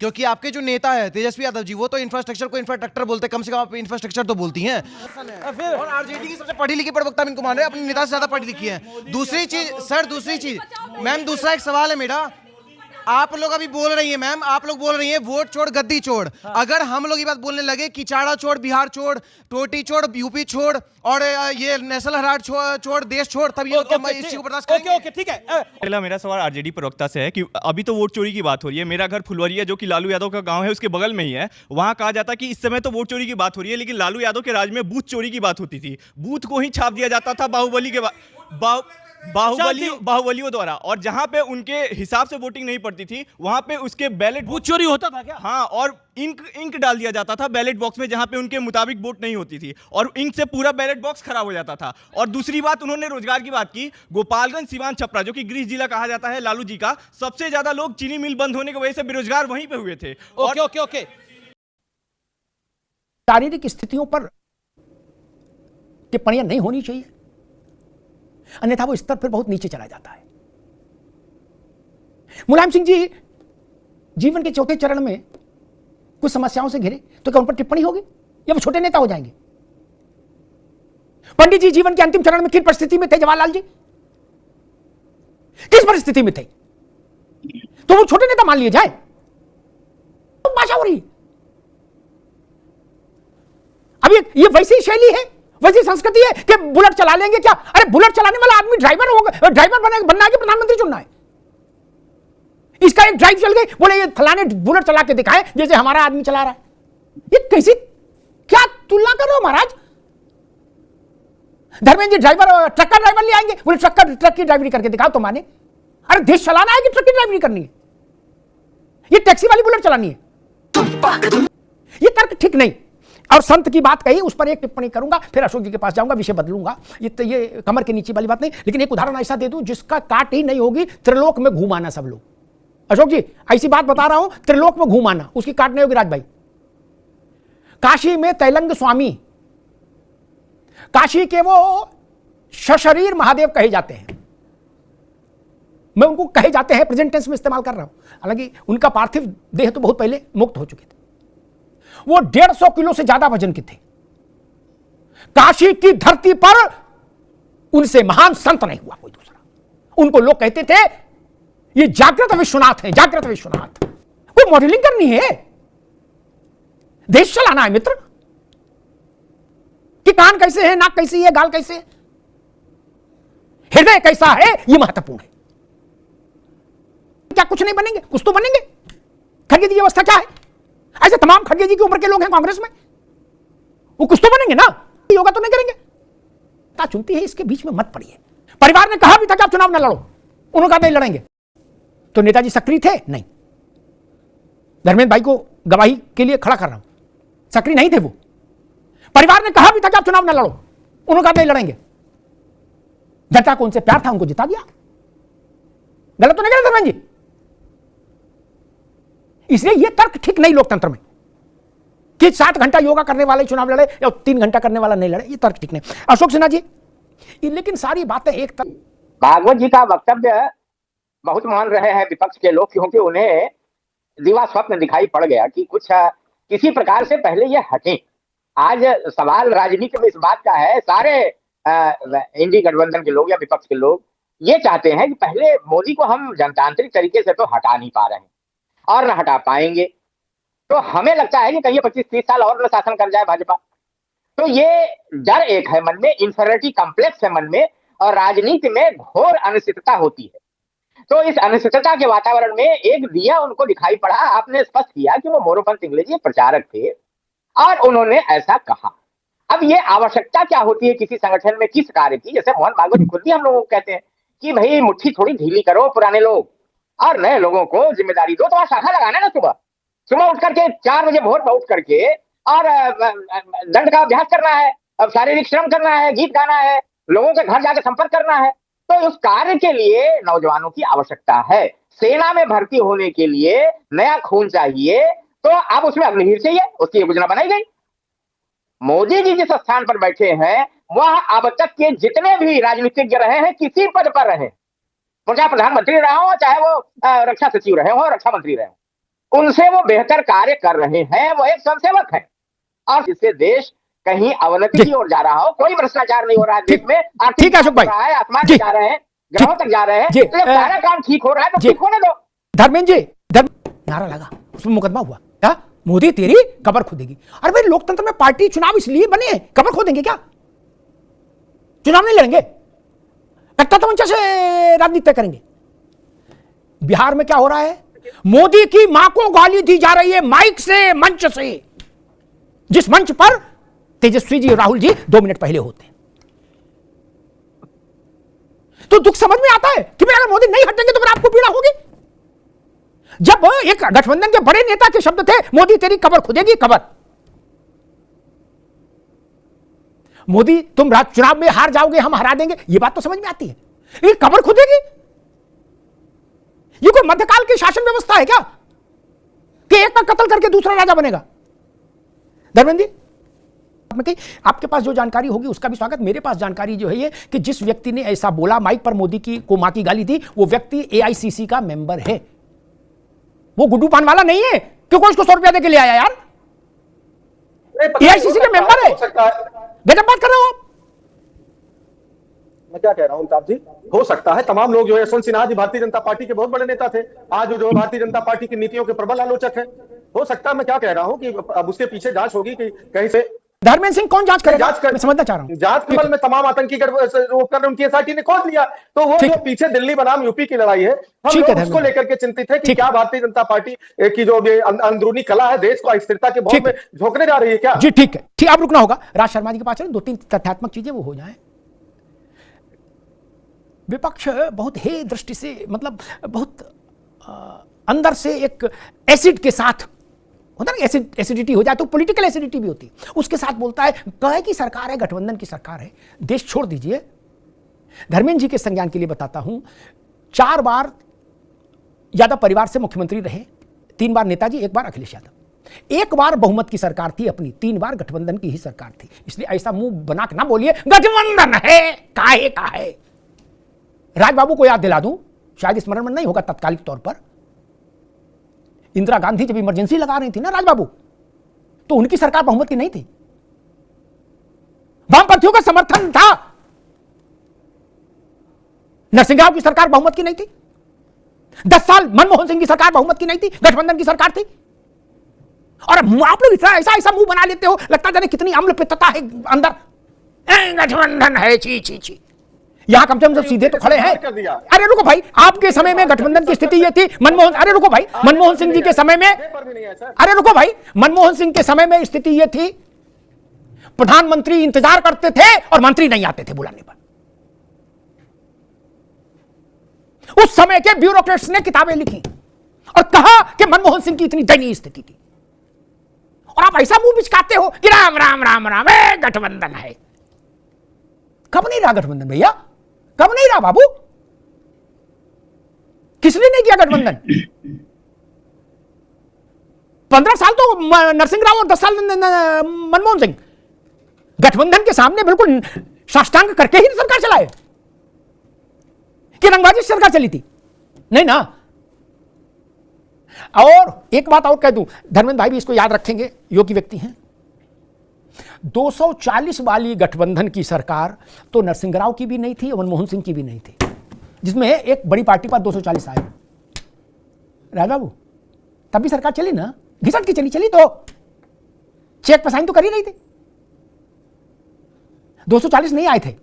क्योंकि आपके जो नेता है तेजस्वी यादव जी, वो तो इंफ्रास्ट्रक्चर को इंफ्रास्ट्रक्चर बोलते, कम से कम आप इंफ्रास्ट्रक्चर तो बोलती हैं। और आरजेडी की सबसे पढ़ी लिखी प्रवक्ता इनको मान रहे हैं, अपने नेता से ज्यादा पढ़ी लिखी है। दूसरी चीज सर, दूसरी चीज मैम, दूसरा एक सवाल है मेरा, आप लोग अभी बोल रही हैं मैम, आप लोग बोल रही हैं वोट छोड़ गद्दी छोड़। अगर हम लोग ये बात बोलने लगे कि चाड़ा छोड़, बिहार छोड़, टोटी छोड़, यूपी छोड़, और ये नेशनल हेराल्ड छोड़, देश छोड़, तब ये इस चीज को बर्दाश्त करेंगे? ओके ठीक है। पहला मेरा सवाल आरजेडी प्रवक्ता से है कि अभी तो वोट चोरी की बात हो रही है। मेरा घर फुलवरिया जो कि लालू यादव का गांव है उसके बगल में ही है। वहां कहा जाता कि इस समय तो वोट चोरी की बात हो रही है, लेकिन लालू यादव के राज में बूथ चोरी की बात होती थी। बूथ को ही छाप दिया जाता था बाहुबली के बाहुबलियों द्वारा, और जहां पे उनके हिसाब से वोटिंग नहीं पड़ती थी वहां पे उसके बैलेट बूथ चोरी होता था क्या? हाँ, और इंक डाल दिया जाता था बैलेट बॉक्स में जहां पे उनके मुताबिक वोट नहीं होती थी, और इंक से पूरा बैलेट बॉक्स खराब हो जाता था। और दूसरी बात, उन्होंने रोजगार की बात की। गोपालगंज, सिवान, छपरा जो कि गृह जिला कहा जाता है लालू जी का, सबसे ज्यादा लोग चीनी मिल बंद होने की वजह से बेरोजगार वहीं पे हुए थे। ओके। शारीरिक स्थितियों पर टिप्पणियां नहीं होनी चाहिए, अन्यथा वो स्तर फिर बहुत नीचे चला जाता है। मुलायम सिंह जी जीवन के चौथे चरण में कुछ समस्याओं से घिरे, तो क्या उन पर टिप्पणी होगी या वो छोटे नेता हो जाएंगे? पंडित जी जीवन के अंतिम चरण में किन परिस्थिति में थे? जवाहरलाल जी किस परिस्थिति में थे? तो वो छोटे नेता मान लिए जाए? तो भाषा हो रही है। अब ये वैसी शैली है, वैसी संस्कृति है कि बुलेट चला लेंगे क्या? अरे बुलेट चलाने वाला आदमी ड्राइवर होगा, ड्राइवर बनना है कि प्रधानमंत्री चुनना है? इसका एक ड्राइव चल गई, बोले ये फलाने बुलेट चला के दिखाए जैसे हमारा आदमी चला रहा है। ये कैसी, क्या तुलना कर रहे हो महाराज? धर्मेंद्र जी ड्राइवर, ट्रक का ड्राइवर ले आएंगे, बोले ट्रक की ड्राइवरी करके दिखाओ तो माने। अरे देश चलाना है कि ट्रक की ड्राइवरी करनी है? ये टैक्सी वाली बुलेट चलानी है? ये तर्क ठीक नहीं। और संत की बात कही, उस पर एक टिप्पणी करूंगा, फिर अशोक जी के पास जाऊंगा, विषय बदलूंगा। ये कमर के नीचे वाली बात नहीं, लेकिन एक उदाहरण ऐसा दे दूं जिसका काट ही नहीं होगी। त्रिलोक में घूमाना सब लोग, अशोक जी ऐसी बात बता रहा हूं, त्रिलोक में घूमाना, उसकी काट नहीं होगी। राज भाई, काशी में तैलंग स्वामी, काशी के वो सशरीर महादेव कहे जाते हैं। मैं उनको कहे जाते हैं प्रेजेंट टेंस में इस्तेमाल कर रहा हूं, हालांकि उनका पार्थिव देह तो बहुत पहले मुक्त हो चुके थे। वो 150 किलो से ज्यादा वजन के थे। काशी की धरती पर उनसे महान संत नहीं हुआ कोई दूसरा। उनको लोग कहते थे ये जागृत विश्वनाथ है, जागृत विश्वनाथ। कोई मॉडलिंग करनी है, देश चलाना है मित्र, कि कान कैसे है, नाक कैसी है, गाल कैसे है, हृदय कैसा है, ये महत्वपूर्ण है। क्या कुछ नहीं बनेंगे? कुछ तो बनेंगे। खड़गे जी की अवस्था क्या है? ऐसे तमाम खड़गे जी की उम्र के लोग हैं कांग्रेस में, वो कुछ तो बनेंगे ना, योगा तो नहीं करेंगे। ता चुनती है, इसके बीच में मत पड़िए। परिवार ने कहा भी था कि आप चुनाव ना लड़ो, उन्होंने कहा नहीं लड़ेंगे, तो नेताजी सक्रिय थे? नहीं। धर्मेंद्र भाई को गवाही के लिए खड़ा कर रहा हूं, सक्रिय नहीं थे वो। परिवार ने कहा भी था कि आप चुनाव ना लड़ो, उन्होंने कहा नहीं लड़ेंगे। जनता को उनसे प्यार था, उनको जिता दिया। गलत तो नहीं करा धर्मेंद्र जी? इसलिए यह तर्क ठीक नहीं लोकतंत्र में कि 7 घंटा योगा करने वाले चुनाव लड़े या 3 घंटा करने वाला नहीं लड़े, यह तर्क ठीक नहीं। अशोक सिन्हा जी, लेकिन सारी बातें एक तरफ। भागवत जी का वक्तव्य बहुत मान रहे हैं विपक्ष के लोग, क्योंकि उन्हें दिवा स्वप्न दिखाई पड़ गया कि कुछ किसी प्रकार से पहले ये हटें। आज सवाल राजनीति में इस बात का है, सारे इंडी गठबंधन के लोग या विपक्ष के लोग ये चाहते हैं कि पहले मोदी को हम जनतांत्रिक तरीके से तो हटा नहीं पा रहे हैं और न हटा पाएंगे, तो हमें लगता है कि कहीं 25-30 साल और न शासन कर जाए भाजपा। तो ये डर एक है मन में, इंफीरियरिटी कॉम्प्लेक्स है मन में, और राजनीति में घोर अनिश्चितता होती है। तो इस अनिश्चितता के वातावरण में एक दिया उनको दिखाई पड़ा। आपने स्पष्ट किया कि वो मोरोपंत इंग्लिश प्रचारक थे और उन्होंने ऐसा कहा। अब ये आवश्यकता क्या होती है किसी संगठन में किस कार्य की? जैसे मोहन भागवत खुद भी हम लोगों को कहते हैं कि भाई मुट्ठी थोड़ी ढीली करो, पुराने लोग और नए लोगों को जिम्मेदारी दो। तो वहां शाखा लगाना ना, सुबह उठ करके 4 बजे भोर में उठ करके और दंड का अभ्यास करना है, अब शारीरिक श्रम करना है, गीत गाना है, लोगों के घर जाकर संपर्क करना है। तो उस कार्य के लिए नौजवानों की आवश्यकता है। सेना में भर्ती होने के लिए नया खून चाहिए, तो अब उसमें अग्निवीर चाहिए, उसकी योजना बनाई गई। मोदी जी जिस स्थान पर बैठे हैं वह अब तक के जितने भी राजनीतिज्ञ रहे हैं, किसी पद पर रहे, चाहे प्रधानमंत्री रहे हो, चाहे वो रक्षा सचिव रहे हो, रक्षा मंत्री रहे हो, उनसे वो बेहतर कार्य कर रहे हैं, वो एक स्वयंसेवक है, और इससे देश कहीं अवनति की ओर जा रहा हो, कोई भ्रष्टाचार नहीं हो रहा है देश में, ठीक है अशोक भाई, रहा है, आसमान में जा रहे हैं, ग्रहों तक जा रहे हैं, तो जब सारा काम ठीक हो रहा है तो ठीक होने दो। धर्मेंद्र जी, नारा लगा, उसमें मुकदमा हुआ, क्या मोदी तेरी कब्र खोदेगी। अरे भाई, लोकतंत्र में पार्टी चुनाव इसलिए बने हैं, कब्र खोदेंगे क्या? चुनाव नहीं लड़ेंगे, कट्टा तमंचा से राजनीति तय करेंगे। बिहार में क्या हो रहा है? मोदी की मां को गाली दी जा रही है माइक से, मंच से, जिस मंच पर तेजस्वी जी और राहुल जी 2 मिनट पहले होते हैं। तो दुख समझ में आता है कि अगर मोदी नहीं हटेंगे तो फिर आपको पीड़ा होगी। जब एक गठबंधन के बड़े नेता के शब्द थे, मोदी तेरी कब्र खुदेगी, कब्र। मोदी तुम चुनाव में हार जाओगे, हम हरा देंगे, ये बात तो समझ में आती है, ये कब्र खुदेगी। ये कोई मध्यकाल की शासन व्यवस्था है क्या कि एक का कत्ल करके दूसरा राजा बनेगा? धर्मेंद्र जी, आपके पास जो जानकारी होगी उसका भी स्वागत। मेरे पास जानकारी जो है ये कि जिस व्यक्ति ने ऐसा बोला, माइक पर मोदी की को मां की गाली दी, वो व्यक्ति एआईसीसी का मेंबर है। वो गुड्डू पान वाला नहीं है कि कोई उसको 100 रुपया देके ले आया यार। एआईसीसी के मेंबर है। गजब बात कर रहे हो आप। मैं क्या कह रहा हूं अमिताभ जी, हो सकता है तमाम लोग जो है, यशवंत सिन्हा जी भारतीय जनता पार्टी के बहुत बड़े नेता थे, आज जो भारतीय जनता पार्टी की नीतियों के प्रबल आलोचक है। हो सकता है, मैं क्या कह रहा हूं कि अब उसके पीछे जांच होगी कि कहीं से धर्मेंद्र सिंह कौन जांच करेगा? मैं समझना चाह रहा हूं। जांच के में तमाम आतंकी उपकरण उनकी एसआईटी ने खोज लिया, तो वो जो पीछे दिल्ली बनाम यूपी की लड़ाई है, हम लोग उसको लेकर के चिंतित है कि क्या भारतीय जनता पार्टी की जो अंदरूनी कला है देश को अस्थिरता के भौं में झोंकने जा रही है क्या? जी ठीक है, ठीक, आप रुकना होगा। राज शर्मा जी के पास 2-3 तथ्यात्मक चीजें वो हो जाए। विपक्ष बहुत हे दृष्टि से, मतलब बहुत अंदर से एक एसिड के साथ होता है ना, एसिडिटी हो जाए तो पॉलिटिकल एसिडिटी भी होती है, उसके साथ बोलता है, कहे की सरकार है, गठबंधन की सरकार है, देश छोड़ दीजिए। धर्मेंद्र जी के संज्ञान के लिए बताता हूं, 4 बार यादव परिवार से मुख्यमंत्री रहे, 3 बार नेताजी, 1 बार अखिलेश यादव, 1 बार बहुमत की सरकार थी अपनी, 3 बार गठबंधन की ही सरकार थी। इसलिए ऐसा मुंह बना के ना बोलिए गठबंधन है, काहे का है। राजबाबू को याद दिला दूं, शायद स्मरण में नहीं होगा तत्कालिक तौर पर, इंदिरा गांधी जब इमरजेंसी लगा रही थी ना राजबाबू, तो उनकी सरकार बहुमत की नहीं थी, वामपंथियों का समर्थन था। नरसिंहराव की सरकार बहुमत की नहीं थी। 10 साल मनमोहन सिंह की सरकार बहुमत की नहीं थी, गठबंधन की सरकार थी। और आप लोग इतना ऐसा मुंह बना लेते हो, लगता जाने कितनी अम्ल पित्तता है अंदर। गठबंधन है, ची ची ची। यहां कम से कम सीधे तो खड़े हैं। अरे रुको भाई, आपके समय में गठबंधन की स्थिति ये थी, अरे रुको भाई, मनमोहन सिंह जी के समय में, अरे रुको भाई, मनमोहन सिंह के समय में स्थिति ये थी, प्रधानमंत्री इंतजार करते थे और मंत्री नहीं आते थे बुलाने पर। उस समय के ब्यूरोक्रेट्स ने किताबें लिखी और कहा कि मनमोहन सिंह की इतनी दयनीय स्थिति थी, और आप ऐसा मुंह बिचकाते हो कि राम राम राम राम गठबंधन है। कब नहीं रहा गठबंधन भैया, कब नहीं रहा बाबू? किसने नहीं किया गठबंधन? 15 साल तो नरसिंह राव और 10 साल मनमोहन सिंह गठबंधन के सामने बिल्कुल साष्टांग करके ही सरकार चलाए कि रंगबाजी सरकार चली थी? नहीं ना। और एक बात और कह दूं, धर्मेंद्र भाई भी इसको याद रखेंगे, योग्य व्यक्ति हैं, 240 वाली गठबंधन की सरकार तो नरसिंह राव की भी नहीं थी और मनमोहन सिंह की भी नहीं थी, जिसमें एक बड़ी पार्टी पर 240 आए। राजबाबू तब भी सरकार चली ना, घिसट की चली तो चेक पर साइन तो कर ही नहीं थे, 240 नहीं आए थे।